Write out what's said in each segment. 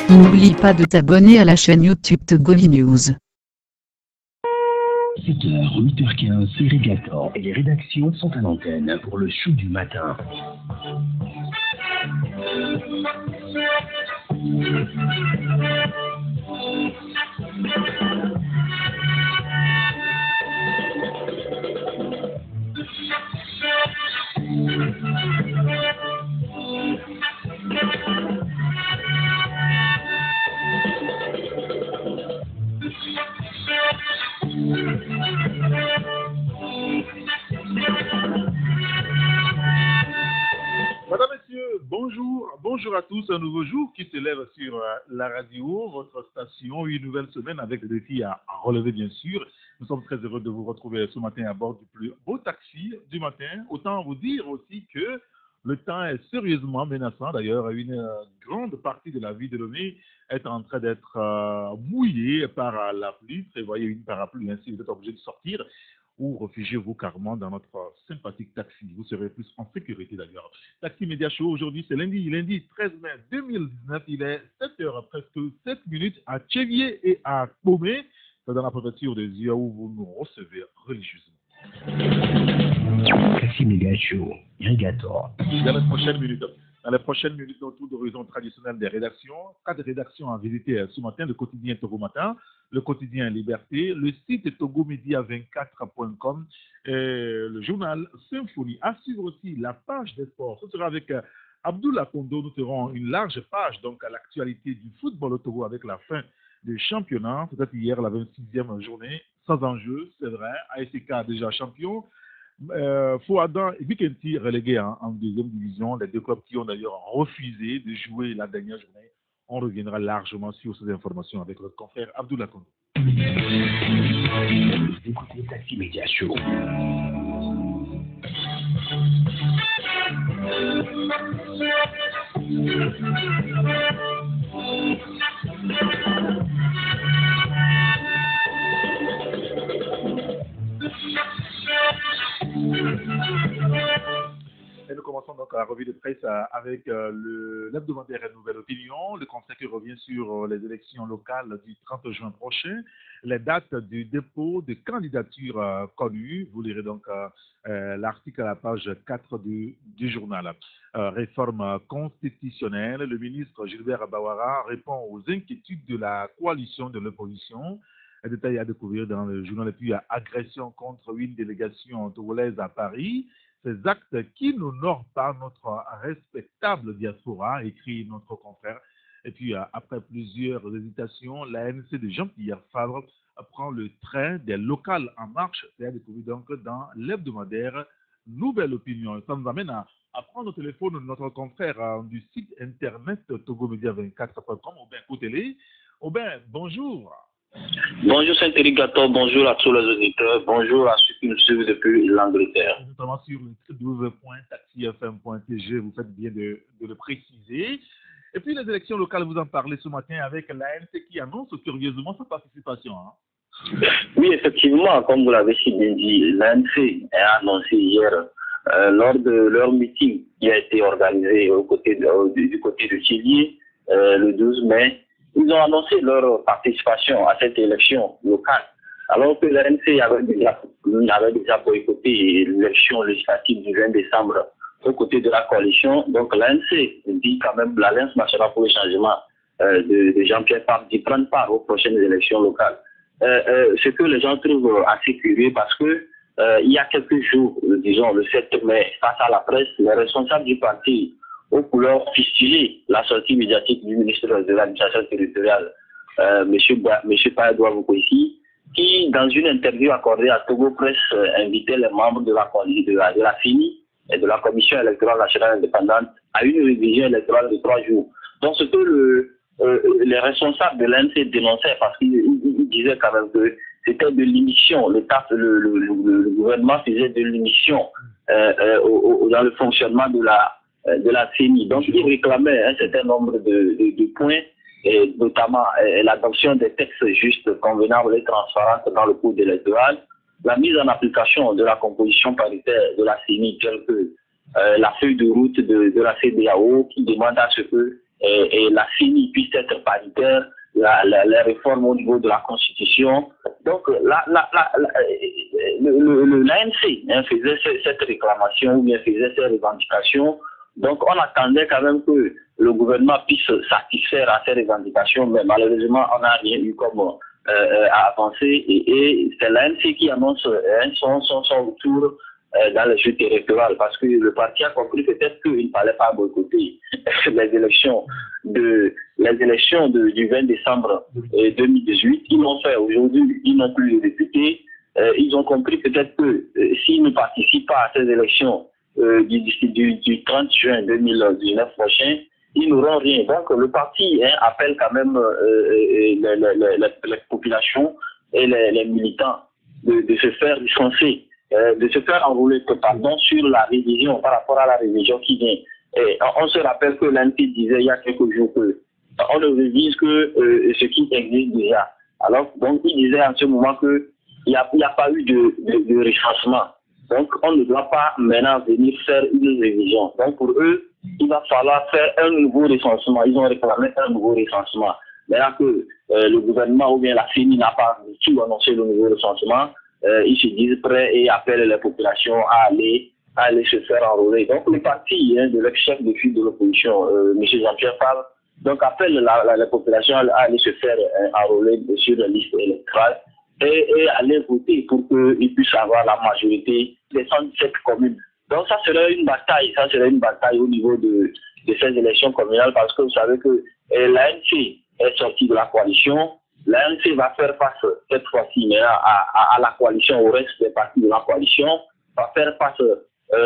N'oublie pas de t'abonner à la chaîne YouTube Togovi News. 7h, 8h15, c'est Régator et les rédactions sont à l'antenne pour le show du matin. Madame, Messieurs, bonjour à tous, un nouveau jour qui se lève sur la radio, votre station, une nouvelle semaine avec des défis à relever bien sûr. Nous sommes très heureux de vous retrouver ce matin à bord du plus beau taxi du matin. Autant vous dire aussi que le temps est sérieusement menaçant. D'ailleurs, une grande partie de la ville de Lomé est en train d'être mouillée par la pluie. Prévoyez une parapluie, ainsi vous êtes obligé de sortir ou réfugiez-vous carrément dans notre sympathique taxi. Vous serez plus en sécurité d'ailleurs. Taxi Média Show, aujourd'hui c'est lundi 13 mai 2019. Il est 7h, presque 7 minutes à Tchévier et à Pomé. C'est dans la préfecture des yeux où vous nous recevez religieusement. Taxi Média Show, Régator. Dans les prochaines minutes, autour d'horizon traditionnel des rédactions, 4 rédactions à visiter ce matin, le quotidien Togo Matin, le quotidien Liberté, le site togomedia24.com, le journal Symphonie. À suivre aussi la page des sports. Ce sera avec Abdoulaye Kondo. Nous ferons une large page donc à l'actualité du football au Togo avec la fin du championnat. Peut-être hier, la 26e journée, sans enjeu, c'est vrai. ASK déjà champion. Fouadan et Bikenti relégués en deuxième division, les deux clubs qui ont d'ailleurs refusé de jouer la dernière journée. On reviendra largement sur ces informations avec notre confrère Abdoulaye Kondo. Vous écoutez Taxi Média Show. Et nous commençons donc la revue de presse avec l'hebdomadaire Nouvelle Opinion. Le Conseil revient sur les élections locales du 30 juin prochain. Les dates du dépôt de candidatures connues. Vous lirez donc l'article à la page 4 du journal. Réforme constitutionnelle. Le ministre Gilbert Bawara répond aux inquiétudes de la coalition de l'opposition. Un détail à découvrir dans le journal. Et puis agression contre une délégation togolaise à Paris. Ces actes qui n'honorent pas notre respectable diaspora, écrit notre confrère. Et puis, après plusieurs hésitations, l'ANC de Jean-Pierre Favre prend le train des locales en marche. C'est à découvrir donc dans l'hebdomadaire Nouvelle Opinion. Ça nous amène à prendre au téléphone notre confrère du site internet togomedia24.com, Aubin Koutélé. Aubin, bonjour. Bonjour Saint-Érigator, bonjour à tous les auditeurs, bonjour à ceux qui nous suivent depuis l'Angleterre. Notamment sur le www.taxifm.tg, vous faites bien de le préciser. Et puis les élections locales, vous en parlez ce matin avec l'ANC qui annonce curieusement sa participation. Oui, effectivement, comme vous l'avez si bien dit, l'ANC a annoncé hier, lors de leur meeting qui a été organisé du côté de Tchévier, le 12 mai, ils ont annoncé leur participation à cette élection locale, alors que l'ANC avait déjà boycotté l'élection législative du 20 décembre aux côtés de la coalition. Donc l'ANC dit quand même l'Alliance nationale pour le changement de Jean-Pierre Favre d'y prendre part aux prochaines élections locales. Ce que les gens trouvent assez curieux parce que il y a quelques jours, disons le 7 mai, face à la presse, les responsables du parti aux couleurs fustigées la sortie médiatique du ministre de l'administration territoriale, M. Payadoua Vukoissi, qui, dans une interview accordée à Togo Presse, invitait les membres de la CENI et de la Commission électorale nationale indépendante à une révision électorale de 3 jours. Donc, ce que les responsables de l'ANC dénonçaient, parce qu'ils disaient quand même que c'était de l'émission, le gouvernement faisait de l'émission dans le fonctionnement de de la CENI. Donc, il réclamait un certain nombre de points, et notamment l'adoption des textes justes, convenables et transparentes dans le cours électoral, la mise en application de la composition paritaire de la CENI, telle que la feuille de route de la CEDEAO qui demande à ce que la CENI puisse être paritaire, la réforme au niveau de la Constitution. Donc, l'ANC faisait cette réclamation ou bien faisait ces revendications. Donc, on attendait quand même que le gouvernement puisse satisfaire à ces revendications, mais malheureusement, on n'a rien eu comme à avancer. Et c'est l'ANC qui annonce son retour dans les jeux électorales, parce que le parti a compris peut-être qu'il ne fallait pas boycotter les élections du 20 décembre 2018. Ils l'ont fait aujourd'hui, ils n'ont plus de députés. Ils ont compris peut-être que s'ils ne participent pas à ces élections du 30 juin 2019 prochain, ils n'auront rien. Donc le parti appelle quand même les populations et les militants de se faire licencier, de se faire enrouler sur la révision, par rapport à la révision qui vient. Et on se rappelle que l'ANP disait il y a quelques jours que on ne révise que ce qui existe déjà. Alors, donc, il disait en ce moment qu'il n'y a pas eu de recensement. Donc, on ne doit pas maintenant venir faire une révision. Donc, pour eux, il va falloir faire un nouveau recensement. Ils ont réclamé un nouveau recensement. Maintenant que le gouvernement ou bien la CENI n'a pas du tout annoncé le nouveau recensement, ils se disent prêts et appellent les populations à aller se faire enrôler. Donc, le parti de l'ex-chef de file de l'opposition, M. Jean-Pierre Favre, donc appelle la population à aller se faire enrôler sur la liste électorale et aller voter pour qu'ils puissent avoir la majorité des 117 communes. Donc ça serait une bataille au niveau de ces élections communales, parce que vous savez que l'ANC est sortie de la coalition. L'ANC va faire face cette fois-ci à la coalition, au reste des partis de la coalition, va faire face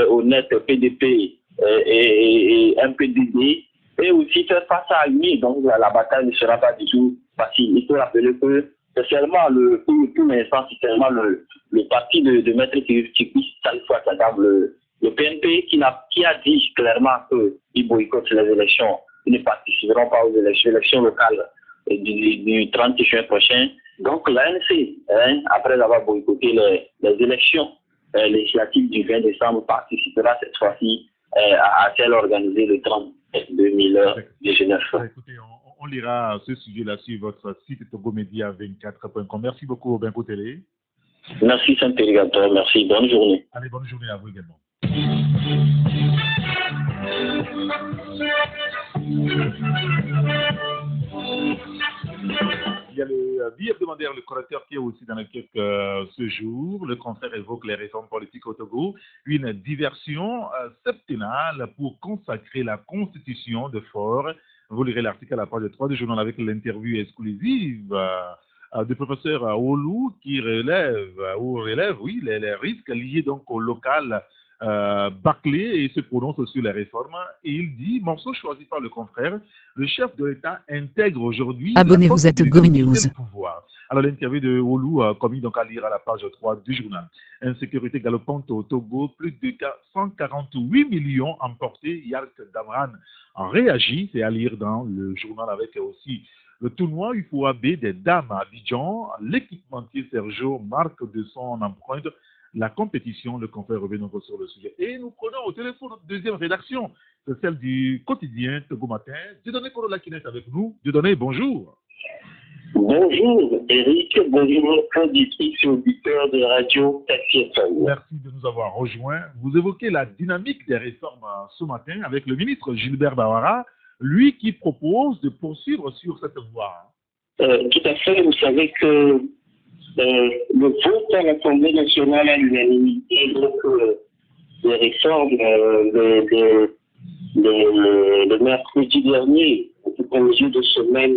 au net PDP et MPDD, et aussi faire face à l'UNI. Donc la bataille ne sera pas du tout facile. Il faut rappeler que c'est seulement pour l'instant, c'est seulement le parti de Maître Tikis Salifou Sadam, le PNP, qui a dit clairement qu'ils boycottent les élections. Ils ne participeront pas aux élections locales du 30 juin prochain. Donc l'ANC, après avoir boycotté les élections législatives du 20 décembre, participera cette fois-ci à celle organisée le 30 2019. Écoutez, on lira ce sujet-là sur votre site togomedia24.com. Merci beaucoup, Benko Télé. Merci, Saint-Irrigateur. Merci. Bonne journée. Allez, bonne journée à vous également. Il y a le billet hebdomadaire, le correcteur qui est aussi dans le quelques ce jour. Le concert évoque les réformes politiques au Togo, une diversion septennale pour consacrer la constitution de Fort. Vous lirez l'article à la page 3 du journal avec l'interview exclusive du professeur Olou qui relève les risques liés donc au local Barclay et se prononce sur les réformes. Et il dit, morceau choisi par le confrère, le chef de l'État intègre aujourd'hui Abonnez-vous à Togo News. Pouvoir. Alors l'interview de Olou commis donc à lire à la page 3 du journal. Insécurité galopante au Togo, plus de 148 millions emportés. Yark Damran en réagit, c'est à lire dans le journal avec aussi le tournoi UFOAB des dames à Abidjan. L'équipementier Sergio marque de son empreinte la compétition. Le confrère revient donc sur le sujet. Et nous prenons au téléphone notre deuxième rédaction, c'est celle du quotidien Togo Matin. Dieudonné Korola qui est avec nous. Dieudonné, bonjour. Bonjour Eric, bonjour auditrices et auditeurs de Radio Taxi FM. Merci de nous avoir rejoints. Vous évoquez la dynamique des réformes ce matin avec le ministre Gilbert Bawara, lui qui propose de poursuivre sur cette voie. Tout à fait, vous savez que le vote à l'Assemblée nationale à l'unanimité, donc les réformes le mercredi dernier, au milieu de semaine,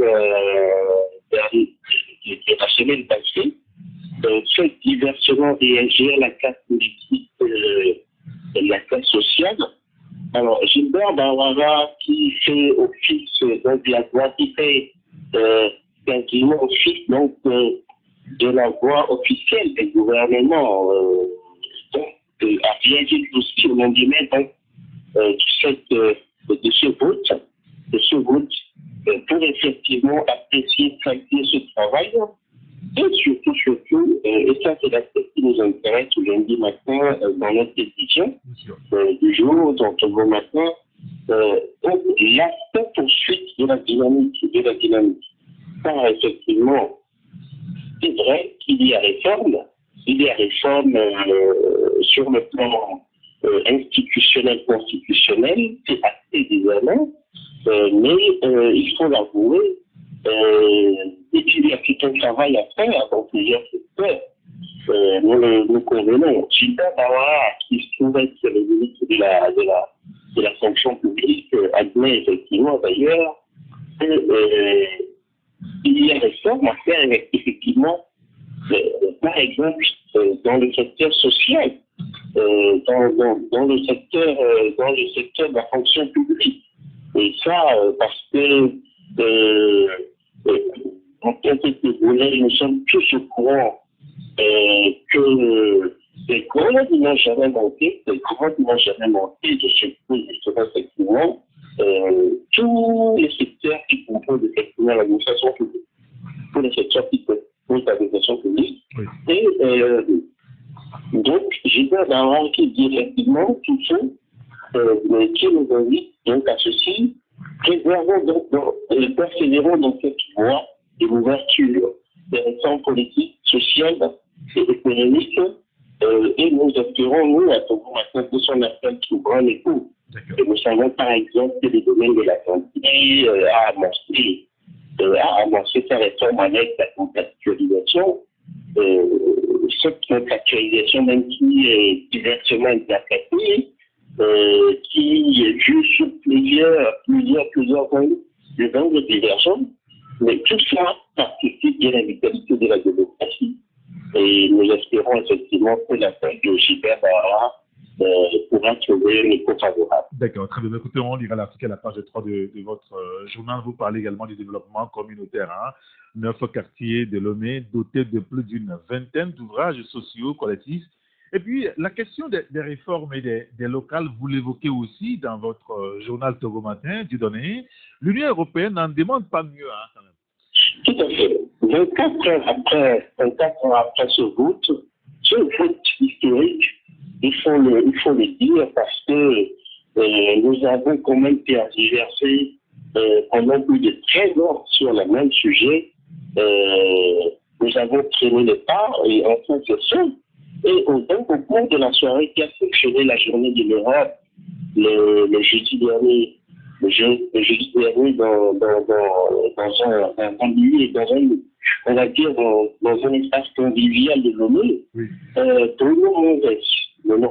la semaine passée, fait diversement réagir à la classe politique et la classe sociale. Alors, Gilbert Bawara, qui fait office donc, de la voix, qui fait quasiment office donc, de la voix officielle des gouvernements, donc, a réagi aussi au lendemain donc, de ce vote pour effectivement apprécier, traiter ce travail. Et surtout, et ça c'est l'aspect qui nous intéresse lundi matin dans notre édition du jour, donc le matin, l'aspect poursuite de la dynamique. Car effectivement, c'est vrai qu'il y a réforme, sur le plan institutionnel, constitutionnel, c'est acté désormais, mais il faut l'avouer, et puis il y a tout un travail à faire dans plusieurs secteurs. Nous convenons. Gilbert Bawara, qui se trouve être le ministre de la fonction publique, admet effectivement d'ailleurs qu'il y a réforme à faire effectivement, par exemple, dans le secteur social, dans le secteur de la fonction publique. Et ça, parce que en tant que nous sommes tous au courant que les grottes n'ont jamais manqué de ce coup, justement, effectivement, tous les secteurs qui composent effectivement l'administration publique, tous les secteurs qui composent l'administration publique. Oui. Et donc, Gilbert Bawara qui dit effectivement tout ça, qui nous invite donc à ceci, persévérons dans cette voie de l'ouverture des réformes politiques, sociales et économiques, et nous espérons, nous, à Togo matin, que son appel trouvera un écho. Et nous savons par exemple que le domaine de la santé a amorcé sa réforme avec la contractualisation, cette contractualisation même qui est diversement interprétée, qui joue sur plusieurs points de divergence, mais tout ça participe de la vitalité de la démocratie. Et nous espérons effectivement que l'appel de Gilbert Bawara pourra trouver un écho favorable. D'accord, très bien. Écoutez, on lira l'article à la page 3 de votre journal. Vous parlez également du développement communautaire. 9 quartiers de Lomé dotés de plus d'une vingtaine d'ouvrages sociaux collectifs. Et puis, la question des réformes et des locales, vous l'évoquez aussi dans votre journal Togo Matin, Dieudonné. L'Union européenne n'en demande pas mieux, quand même. Tout à fait. 24 heures après ce vote historique, il faut le dire parce que nous avons quand même tergiversé pendant plus de 13 ans sur le même sujet. Nous avons traîné les pas et enfin c'est ça. Et au cours de la soirée qui a fonctionné la journée de l'Europe, le jeudi dernier, on va dire dans un espace convivial de Lomé, Bruno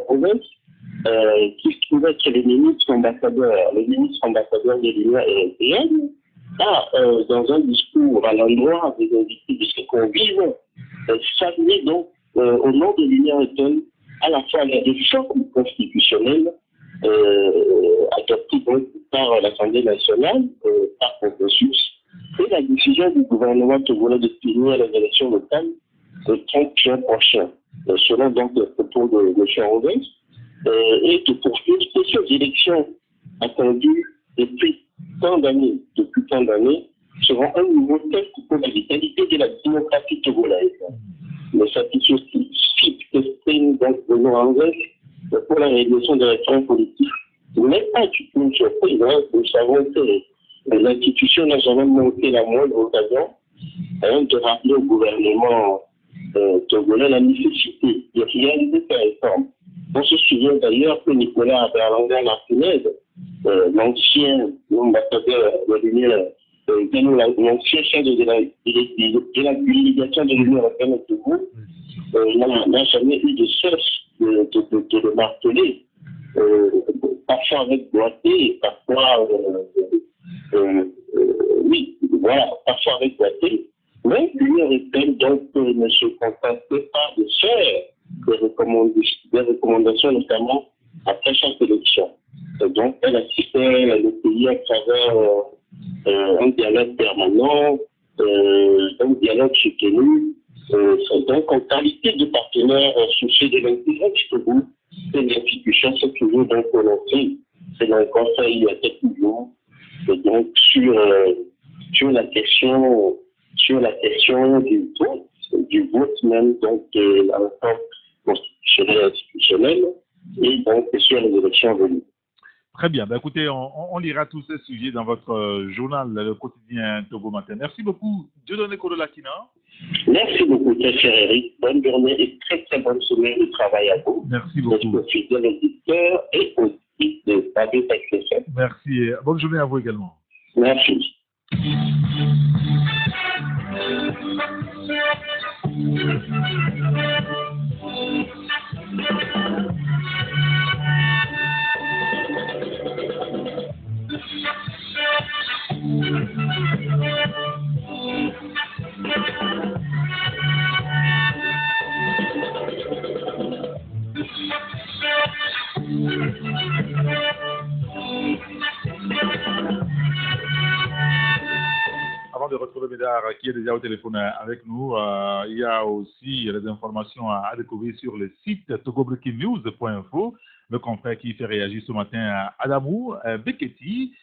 Rovès, qui se trouvait être le ministre ambassadeur de l'Union européenne, dans un discours à l'endroit des invités de ses convives, salué donc au nom de l'Union européenne à la fois les réformes constitutionnelles adoptées donc par l'Assemblée nationale, par consensus, et la décision du gouvernement togolais de tenir les élections locales le 30 juin prochain, selon donc le propos de M. Rovès, et de poursuivre ces élections attendues depuis tant d'années, seront un nouveau test pour la vitalité de la démocratie togolaise. Le satisfaction qu'exprime donc Bruno Rovès pour la réalisation des réformes politiques n'est pas du tout une surprise. Nous savons que l'institution n'a jamais manqué la moindre occasion de rappeler au gouvernement togolais la nécessité de réaliser ces réformes. On se souvient d'ailleurs que Nicolas Berlanga Martinez, l'ancien ambassadeur de l'Union, l'ancien chef de la délégation de l'Union européenne au Togo, n'a jamais eu de cesse de le marteler, parfois avec boité, parfois parfois avec boité, mais l'Union européenne donc ne se contentait pas de faire des recommandations, notamment après chaque élection. Donc elle assistait le pays à travers un dialogue permanent, un dialogue soutenu. Donc, en qualité de partenaire soucieux de l'intérêt du Togo, l'institution s'est toujours donc prononcée Cette réponse, il y a quelques jours. Et donc, sur la question du vote même, donc, la réforme constitutionnelle et institutionnelle, et donc, sur les élections venues. Très bien. Ben, écoutez, on lira tous ces sujets dans votre journal, le quotidien Togo Matin. Merci beaucoup, Dieudonné Kodolakina. Merci beaucoup, très cher Eric. Bonne journée et très très bonne semaine de travail à vous. Merci beaucoup. Aux fidèles auditeurs et aux de Radio Texas. Merci. Bonne journée à vous également. Merci. Avant de retrouver Médard qui est déjà au téléphone avec nous, il y a aussi les informations à découvrir sur le site togobreakingnews.info. Le confrère qui fait réagir ce matin, Adamou Beketi,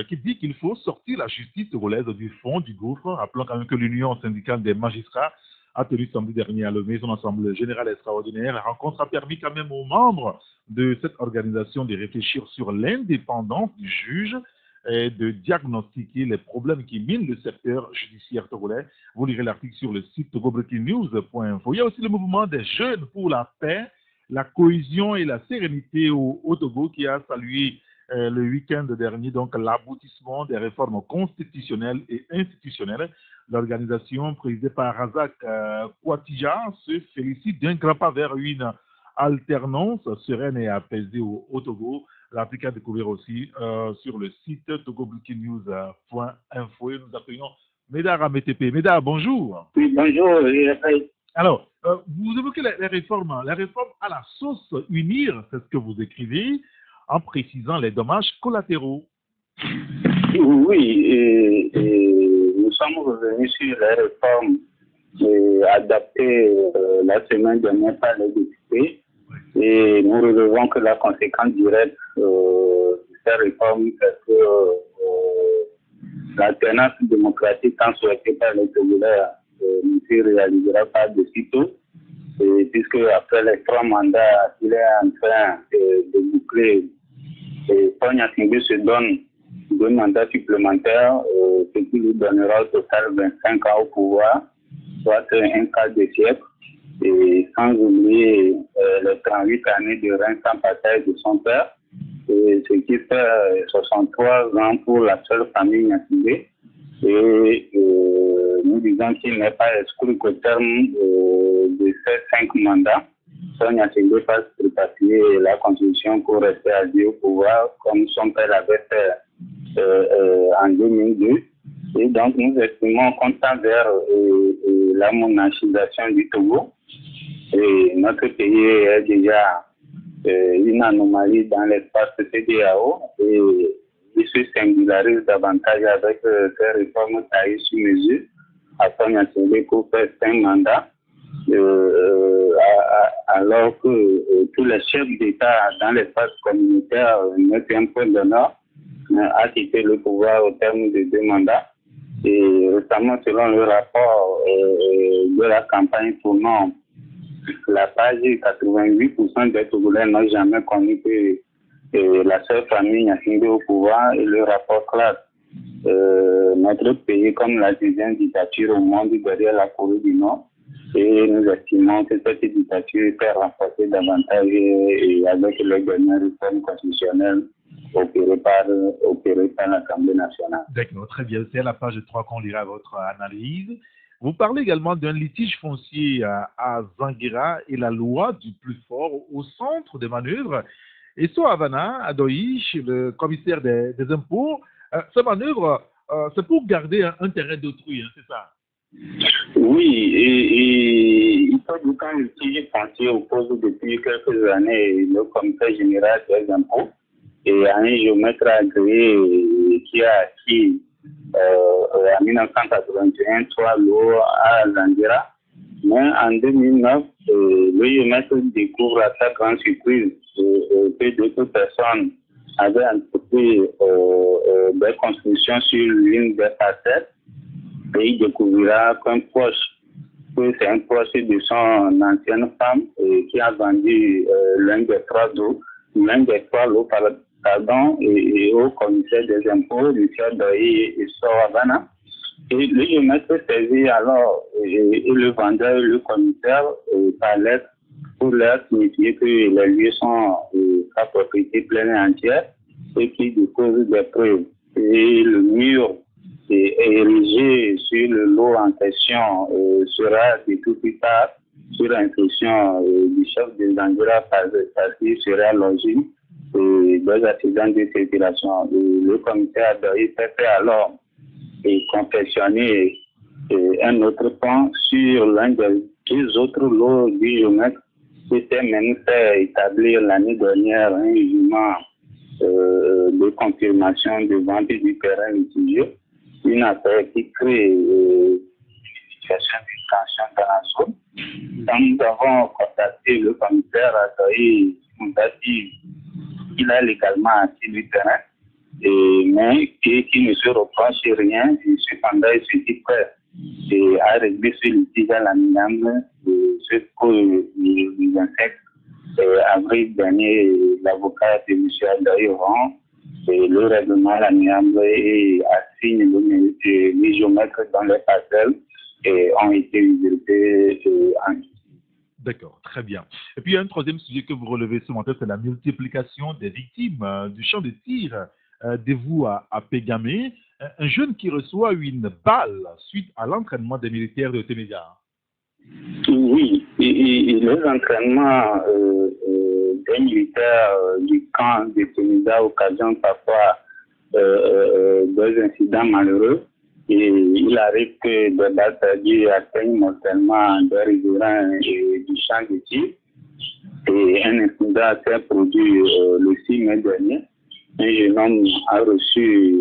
qui dit qu'il faut sortir la justice togolaise du fond du gouffre. Rappelons quand même que l'Union syndicale des magistrats a tenu samedi dernier à Lomé son assemblée générale extraordinaire. La rencontre a permis quand même aux membres de cette organisation de réfléchir sur l'indépendance du juge et de diagnostiquer les problèmes qui minent le secteur judiciaire togolais. Vous lirez l'article sur le site togobreakingnews.info. Il y a aussi le mouvement des jeunes pour la paix, la cohésion et la sérénité au Togo qui a salué le week-end dernier donc l'aboutissement des réformes constitutionnelles et institutionnelles. L'organisation présidée par Razak Kouatija se félicite d'un grand pas vers une alternance sereine et apaisée au Togo. L'article à découvrir aussi sur le site togobreakingnews.info et nous accueillons Médard Amétépé. Médard, bonjour. Oui, bonjour. Alors, vous évoquez les réformes à la sauce UNIR, c'est ce que vous écrivez, en précisant les dommages collatéraux. Oui, nous sommes revenus sur les réformes adaptées la semaine dernière par les députés. Et nous relevons que la conséquence directe de ces réformes, c'est que l'alternance démocratique tant souhaitée par les Togolais ne se réalisera pas de sitôt, puisque après les 3 mandats qu'il est en train de boucler, Sonia Singbe se donne 2 mandats supplémentaires, ce qui lui donnera au total 25 ans au pouvoir, soit un quart de siècle. Et sans oublier les 38 années de règne sans bataille de son père, ce qui fait 63 ans pour la seule famille Nyassingbe. Et nous disons qu'il n'est pas exclu qu'au terme de ces 5 mandats, son Nyassingbe fasse tripatouiller la constitution pour rester à vie au pouvoir, comme son père l'avait fait en 2002. Et donc nous estimons qu'on tend vers la monarchisation du Togo. Et notre pays est déjà une anomalie dans l'espace CEDEAO et il se singularise davantage avec ces réformes taillées sur mesure afin d'assurer pour faire 5 mandats alors que tous les chefs d'État dans l'espace communautaire mettent un point d'honneur à quitter le pouvoir au terme de 2 mandats. Et récemment, selon le rapport de la campagne tournant, la page 88% des Togolais n'ont jamais connu que la seule famille Nyassingbe au pouvoir et le rapport classe notre pays comme la 10e dictature au monde derrière la Corée du Nord. Et nous estimons que cette dictature était renforcée davantage et avec les dernières réformes constitutionnelles opérées par l'Assemblée nationale. D'accord, très bien. C'est à la page 3 qu'on lira votre analyse. Vous parlez également d'un litige foncier à Zanguera et la loi du plus fort au centre des manœuvres. Et so Havana, Adoïch, le commissaire des impôts, cette manœuvre, c'est pour garder un terrain d'autrui, hein, c'est ça? Oui, et il faut dire qu'un litige foncier oppose depuis quelques années le commissaire général des impôts et un géomètre agréé qui a acquis en 1981 3 lots à Zanguera. Mais en 2009, le géomètre découvre à sa grande surprise que d'autres personnes avait entrepris des constructions sur l'une des parcelles et il découvrira que c'est un proche de son ancienne femme qui a vendu l'un des trois lots et au commissaire des impôts, M. Doyi et Soravana. Et le géomètre saisit alors et le vendeur et le commissaire par lettre pour leur signifier que les lieux sont sa propriété pleine et entière et qui déposent des preuves. Et le mur érigé sur le lot en question sera détruit plus tard sur instruction du chef des Angola parce qu'il sera l'origine des accidents de circulation. Le commissaire Doyi fait alors confectionner un autre pont sur l'un des deux autres lots du géomètre qui s'est même fait établir l'année dernière un jugement de confirmation de vente du terrain litigieux, une affaire qui crée une situation de tension dans la zone. Quand nous avons contacté le commissaire Doyi, il nous a dit qu'il a légalement acquis du terrain, mais qui ne se reproche rien, et cependant il se dit prêt à régler ce litige à l'amiable, ce que le 25 avril dernier, l'avocat de M. Doyi rend le règlement à l'amiable et assigne les géomètres dans les parcelles et ont été usurpés en justice. D'accord, très bien. Et puis, un troisième sujet que vous relevez ce matin, c'est la multiplication des victimes du champ de tir de vous à Pégamé. Un jeune qui reçoit une balle suite à l'entraînement des militaires de Téméga. Oui, les entraînements des militaires du camp de Téméga occasionnent parfois des incidents malheureux. Et il arrive que des balles perdues atteignent mortellement des riverains du champ de tir. Et un incident s'est produit le 6 mai dernier. Un jeune homme a reçu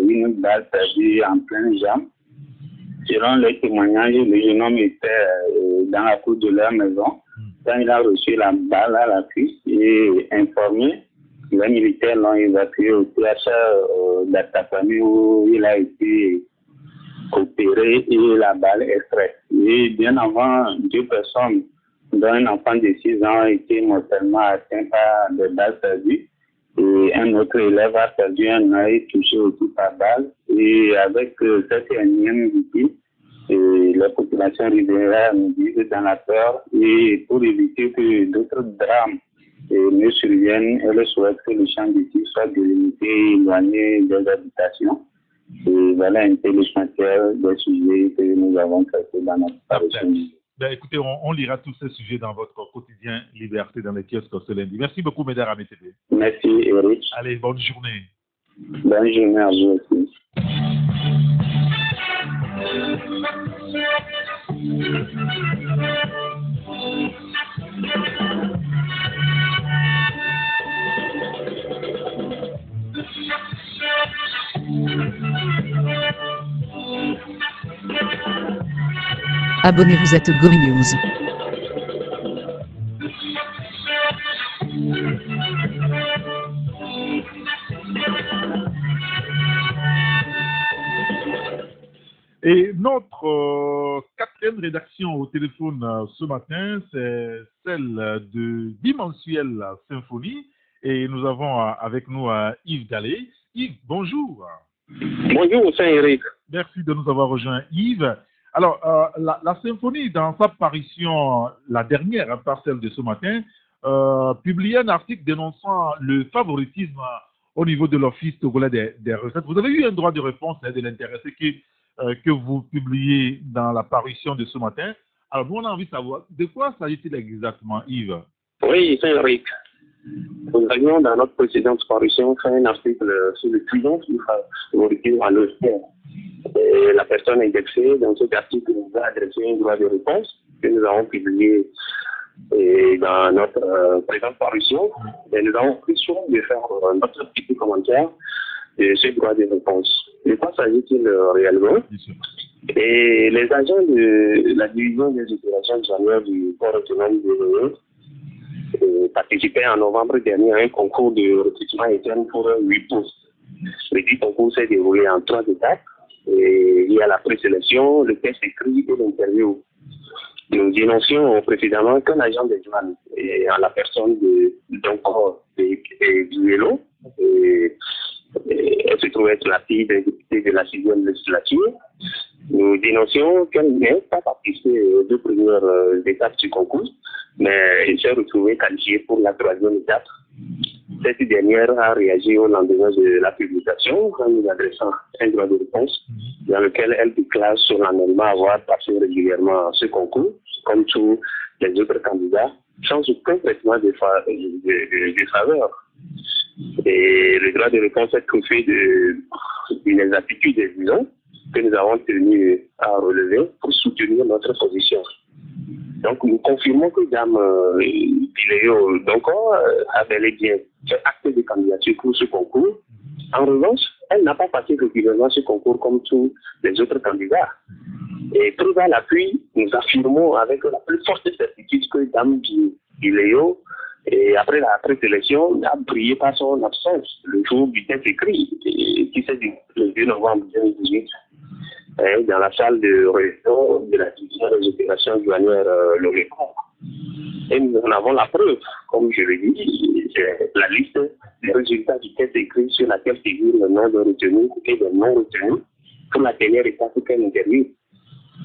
une balle perdue en pleine jambe. Selon les témoignages, le jeune homme était dans la cour de leur maison. Quand il a reçu la balle à la cuisse et informé, les militaires l'ont évacué au THR d'Atapani où il a été opéré et la balle extraite. Et bien avant, 2 personnes, dont un enfant de 6 ans, a été mortellement atteint par des balles perdues. Et un autre élève a perdu un œil touché aussi par balle. Et avec cette énième victime, la population riveraine nous dit dans la peur. Et pour éviter que d'autres drames ne surviennent, elle souhaite que le champ de tir soit délimité et éloigné des habitations. Et voilà un peu l'essentiel des sujets que nous avons traités dans notre parution. Ben, écoutez, on lira tous ces sujets dans votre quotidien Liberté dans les kiosques ce lundi. Merci beaucoup, Médard Amétébé. Merci, Eric. Allez, bonne journée. Bonne journée à vous aussi. Abonnez-vous à Togo News. Et notre quatrième rédaction au téléphone ce matin, c'est celle de Bimensuel Symphonie. Et nous avons avec nous Yves Gallet. Yves, bonjour. Bonjour, Saint-Éric. Merci de nous avoir rejoint, Yves. Alors, la Symphonie, dans sa parution, la dernière, pas celle de ce matin, publiait un article dénonçant le favoritisme au niveau de l'Office togolais des recettes. Vous avez eu un droit de réponse de l'intéressé que vous publiez dans la parution de ce matin. Alors, nous, on a envie de savoir, de quoi s'agit-il exactement, Yves? Oui, Saint-Éric. Nous avions, dans notre précédente parution, fait un article sur le triomphe du favoritisme à l'Océan. La personne indexée dans cet article nous a adressé un droit de réponse que nous avons publié dans notre présente parution. Et nous avons pris soin de faire notre petit commentaire de ce droit de réponse. De quoi s'agit-il réellement? Et les agents de la division des opérations douanières du port autonome de l'Union participé en novembre dernier à un concours de recrutement interne pour 8 postes. Le dit concours s'est déroulé en 3 étapes. Et il y a la présélection, le test écrit et l'interview. Nous dénoncions précédemment qu'un agent des douanes, en la personne de Duello, elle se trouvait être la fille d'un député de la 6e législature. Nous dénoncions qu'elle n'ait pas participé aux 2 premières étapes du concours, mais elle s'est retrouvée qualifiée pour la 3e étape. Cette dernière a réagi au lendemain de la publication en nous adressant un droit de réponse dans lequel elle déclare solennellement avoir passé régulièrement ce concours, comme tous les autres candidats, sans aucun traitement de faveur. Et le droit de réponse est truffé d'une inaptitude, disons, que nous avons tenu à relever pour soutenir notre position. Donc, nous confirmons que Dame Biléo a bel et bien fait acte de candidature pour ce concours. En revanche, elle n'a pas passé régulièrement ce concours comme tous les autres candidats. Et pris à l'appui, nous affirmons avec la plus forte certitude que Dame Biléo, et après la présélection, a brillé par son absence le jour du test écrit, qui s'est déroulé le 2 novembre 2018. Dans la salle de réunion de la division des opérations douanières Lomé-Con. Et nous en avons la preuve, comme je le dis, c'est la liste des résultats du test écrit sur laquelle figure le nom de retenu et de non retenu pour la dernière étape qu'elle interview.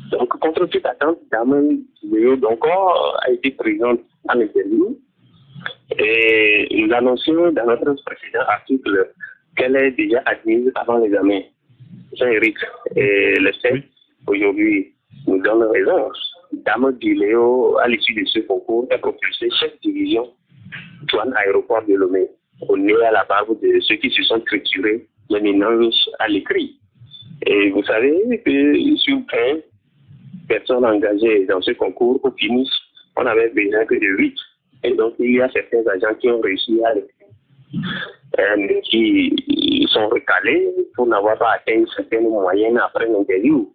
Donc, contre toute attente, Dame Léo a été présente à l'interview et nous annoncions dans notre précédent article qu'elle est déjà admise avant l'examen. Jean-Éric, et le fait aujourd'hui nous donne raison. Dame Biléo, à l'issue de ce concours, est propulsée chef de division douane aéroport de Lomé, au nez à la barbe de ceux qui se sont triturés l'éminence à l'écrit. Et vous savez que sur 15 personnes engagées dans ce concours, au finish, on avait besoin que de 8. Et donc, il y a certains agents qui ont réussi à l'écrire. Qui sont recalés pour n'avoir pas atteint une certaine moyenne après l'interview.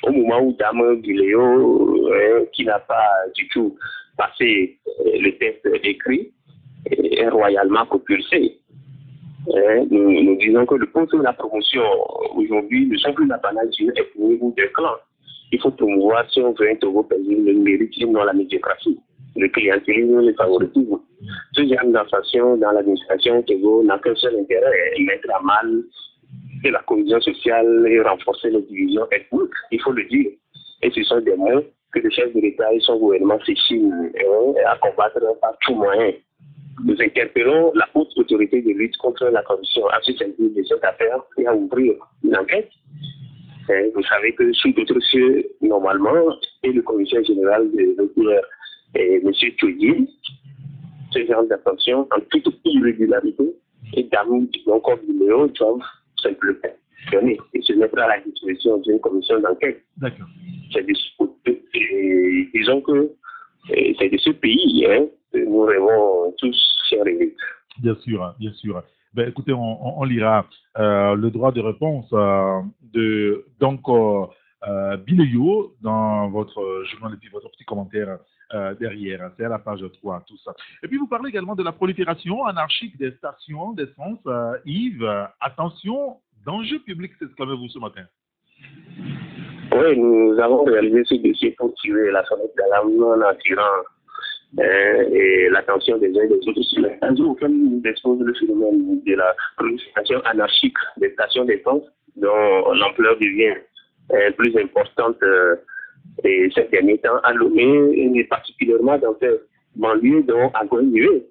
Au moment où Dame Biléo, qui n'a pas du tout passé le test écrit, est royalement propulsé. Nous disons que le poste de la promotion aujourd'hui ne sont plus l'apanage d'une ethnie ou d'un clan. Il faut promouvoir, si on veut un Togo paisible, le mérite, non la médiocratie, le clientélisme, le favoritisme. Ce genre d'inflation dans l'administration Togo n'a qu'un seul intérêt, mettre à mal la cohésion sociale et renforcer les divisions ethniques, il faut le dire. Et ce sont des mots que le chef de l'État et son gouvernement s'échinent à combattre par tout moyen. Nous interpellons la haute autorité de lutte contre la corruption à se saisir de cette affaire et à ouvrir une enquête. Vous savez que sous d'autres cieux, normalement, et le commissaire général de l'OPR, M. Tchouidi, ce genre d'attention en toute irrégularité, et Dame Biléo doivent simplement donner et se mettre à la disposition d'une commission d'enquête. D'accord. Disons que c'est de ce pays que nous rêvons tous, chers élus. Bien sûr, bien sûr. Ben, écoutez, on lira le droit de réponse de Biléo dans votre journal et puis votre petit commentaire derrière. C'est à la page 3, tout ça. Et puis, vous parlez également de la prolifération anarchique des stations d'essence. Yves, attention, danger public, s'exclamez-vous ce matin. Oui, nous avons réalisé ce dossier pour tirer la sonnette d'alarme en attirant et l'attention des uns et des autres sur les stations auxquelles nous expose le phénomène de la prolifération anarchique des stations d'essence dont l'ampleur devient plus importante et ces derniers temps à Lomé et particulièrement dans ces banlieues dont à Gouin-Nivé.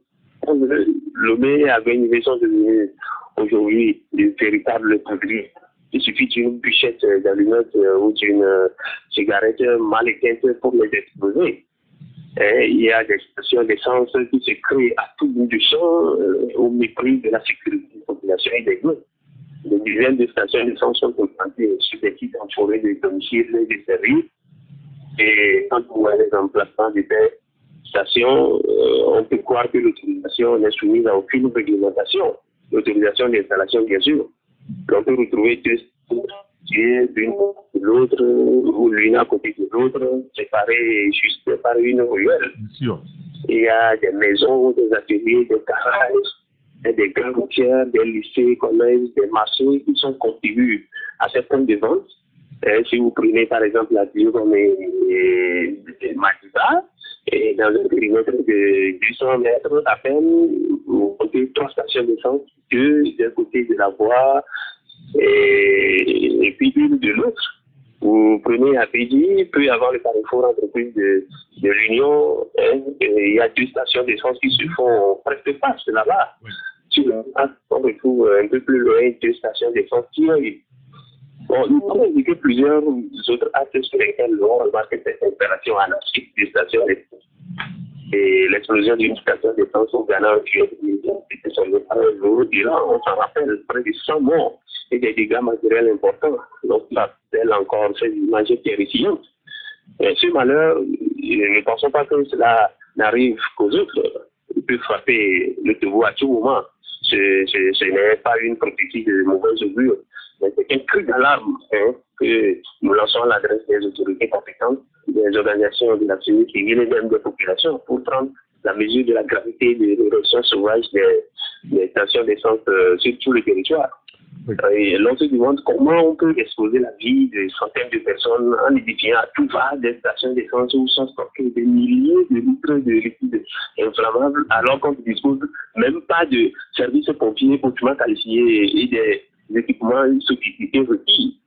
Lomé et à Gouin-Nivé sont devenus aujourd'hui de véritables poudriers. Il suffit d'une bûchette d'allumettes ou d'une cigarette mal éteinte pour les exploser. Il y a des stations d'essence qui se créent à tout bout du champ au mépris de la sécurité de la population et des groupes. Des dizaines de stations d'essence sont implantées sur des sites en forêt de domicile et de services. Et quand on voit les emplacements de ces stations, on peut croire que l'autorisation n'est soumise à aucune réglementation. L'autorisation d'installation, bien sûr. On peut retrouver deux l'une de l'autre, ou l'une à côté de l'autre, séparées juste par une ruelle. Bien sûr. Il y a des maisons, des ateliers, des garages, des gares routières, des lycées, collèges, des marchés qui sont contigus à ces points de vente. Si vous prenez par exemple la ville comme Madiba, et dans un périmètre de 200 mètres à peine, vous comptez 3 stations d'essence, 2 d'un côté de la voie et puis une de l'autre. Vous prenez à Pédi, peu avant le carrefour entreprise de l'Union, il y a 2 stations d'essence qui se font presque pas là-bas. Oui. Sur le on retrouve un peu plus loin 2 stations d'essence qui ont eu. Bon, nous avons indiqué plusieurs autres actes sur lesquels on remarque cette opération anarchique des stations d'essence. Et l'explosion d'une station d'essence au Ghana, c'était sur le jour, et là, on s'en rappelle, près de 100 morts et des dégâts matériels importants. Donc, ça rappelle encore ces images terrifiantes. Ce malheur, ne pensons pas que cela n'arrive qu'aux autres. Il peut frapper le Togo à tout moment. Ce n'est pas une prophétie de mauvaise augure. C'est un cri d'alarme que nous lançons à l'adresse des autorités compétentes, des organisations de la société civile et même des populations pour prendre la mesure de la gravité des éruptions sauvages des stations d'essence sur tout le territoire. Oui. Et l'on se demande comment on peut exposer la vie de centaines de personnes en édifiant à tout va des stations d'essence où sont stockés des milliers de litres de liquide inflammable alors qu'on ne dispose même pas de services pompiers hautement qualifiés et des équipements sophistiqués requis.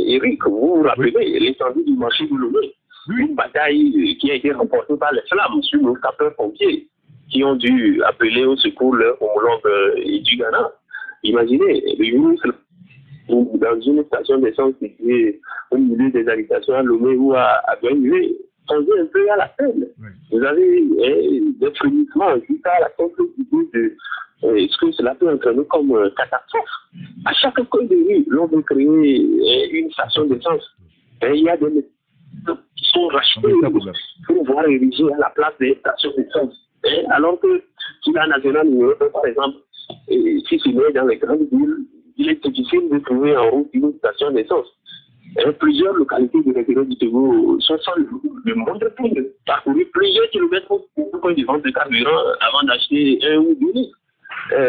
Eric, vous vous rappelez l'incendie du marché de Lomé, une bataille qui a été remportée par les flammes sur nos sapeurs-pompiers qui ont dû appeler au secours leur homologue du Ghana. Imaginez, le ministre, dans une station d'essence située au milieu des habitations à Lomé ou à Gagné, songez un peu à la peine. Oui. Vous avez des frémissements jusqu'à la complexité de ce que cela peut entraîner comme catastrophe. À chaque coin de rue, l'on veut créer une station d'essence. Il y a des médecins qui sont rachetés pour pouvoir ériger à la place des stations d'essence. Alors que sur la nationale numéro 1, par exemple, si c'est né dans les grandes villes, il est difficile de trouver en route une station d'essence. Plusieurs localités de l'intérieur du Togo sont sans le moindre point de parcourir plusieurs kilomètres au point de vente de carburant avant d'acheter 1 ou 2 litres.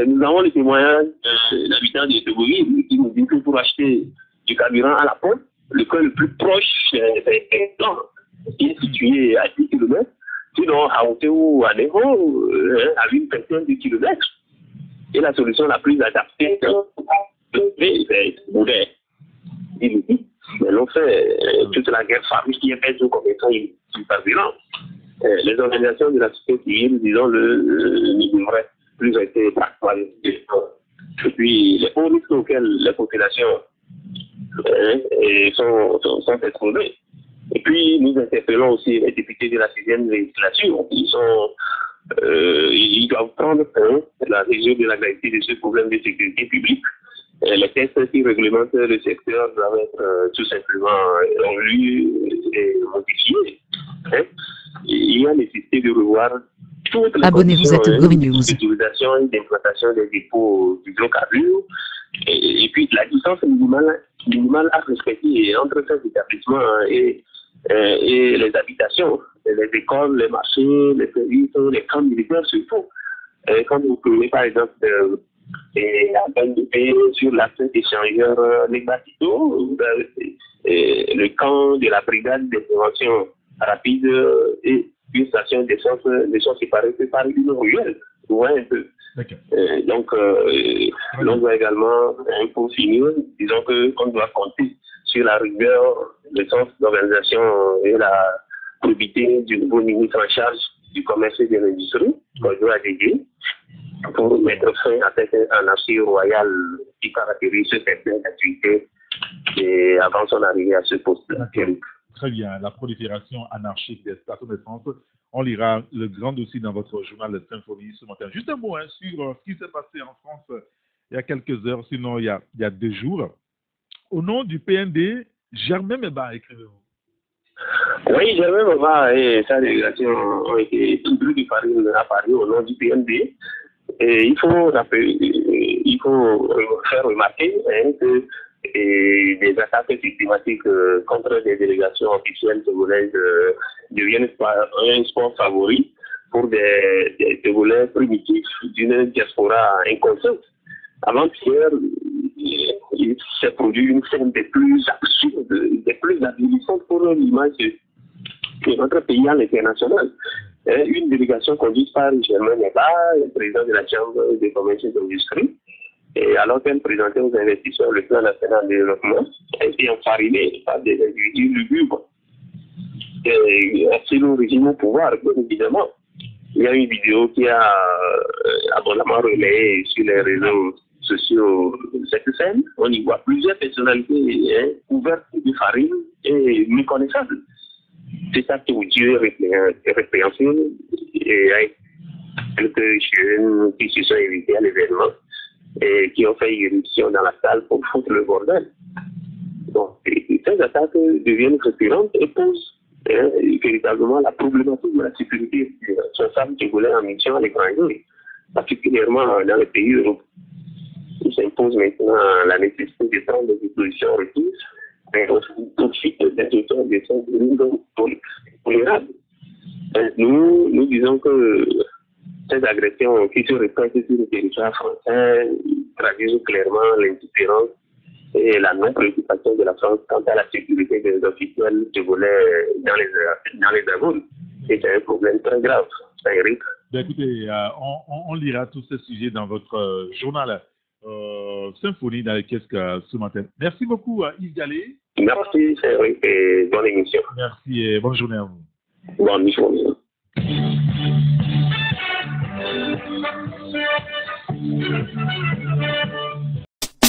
Nous avons les témoignages d'habitants de Togoville qui nous disent que pour acheter du carburant à la pompe, le coin le plus proche qui est situé à 10 km, sinon à Haute ou à Névo, à une vingtaine de kilomètres. Et la solution la plus adaptée, c'est Boudet. Mais l'on fait toute la guerre farouche qui est faite sous commettant du carburant. Les organisations de la société civile, disons-le, ne devraient plus été actualisées. Et puis, les hauts risques auxquels les populations sont exposées. Et puis, nous interpellons aussi les députés de la 6e législature. Ils doivent prendre la mesure de la gravité de ce problème de sécurité publique. Les textes qui réglementent le secteur doivent être tout simplement relus et modifiés. Il y a nécessité de revoir toutes les Abonnez-vous à Togo News. D'utilisation et d'implantation des dépôts d'hydrocarbures et puis la distance minimale à respecter entre ces établissements et les habitations, les écoles, les marchés, les services, les camps militaires surtout. Quand vous prenez par exemple la peine de paix sur l'accès échangeur Negbatito, le camp de la brigade de prévention rapide et une station d'essence ne sont séparées que par une ruelle. Vous voyez un peu. Donc, l'on doit également, pour finir, disons qu'on doit compter sur la rigueur, le sens d'organisation et la probité du nouveau ministre en charge du commerce et de l'industrie, qu'on doit dédier, pour mettre fin à cette anarchie royale qui caractérise certaines activités et avant son arrivée à ce poste-là. Très bien. La prolifération anarchique des stations d'essence. On lira le grand dossier dans votre journal de Symphonie ce matin. Juste un mot sur ce qui s'est passé en France il y a quelques heures, sinon il y a 2 jours. Au nom du PND, Germain Meba, écrivez-vous. Oui, Germain Meba et sa délégation ont été tous de farine à Paris au nom du PND. Et il faut faire remarquer que des attaques systématiques contre des délégations officielles togolaises deviennent un sport favori pour des Togolais primitifs d'une diaspora inconsciente. Avant-hier, il s'est produit une scène des plus absurdes, des plus avilissantes pour l'image de notre pays à l'international. Une délégation conduite par Germain Neba, le président de la Chambre de commerce et d'industrie, et alors qu'elle présentait aux investisseurs le plan national de développement, a été enfarinée par des individus lugubres. C'est le régime au pouvoir, bien évidemment. Il y a une vidéo qui a abondamment relayé sur les réseaux sociaux cette scène. On y voit plusieurs personnalités couvertes de farine et méconnaissables. C'est acte odieux et répréhensible. Et avec quelques jeunes qui se sont invités à l'événement et qui ont fait irruption dans la salle pour foutre le bordel. Donc, ces attaques deviennent récurrentes et posent véritablement la problématique de la sécurité des responsables togolais en mission à l'étranger, particulièrement dans les pays européens. Il s'impose maintenant la nécessité de prendre des dispositions requises, mais aussi tout de suite des auteurs de sanctions tolérables. Nous disons que ces agressions qui se répètent sur le territoire français traduisent clairement l'indifférence et la non-préoccupation de la France quant à la sécurité des officiels togolais dans les zones. Et c'est un problème très grave. Ça hérite. Écoutez, on lira tous ces sujets dans votre journal Symphonie dans les kiosques ce matin. Merci beaucoup, Yves Gallet. Merci, c'est vrai, et bonne émission. Merci et bonne journée à vous. Bonne journée.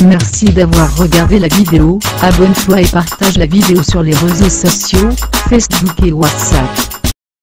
Merci d'avoir regardé la vidéo, abonne-toi et partage la vidéo sur les réseaux sociaux, Facebook et WhatsApp.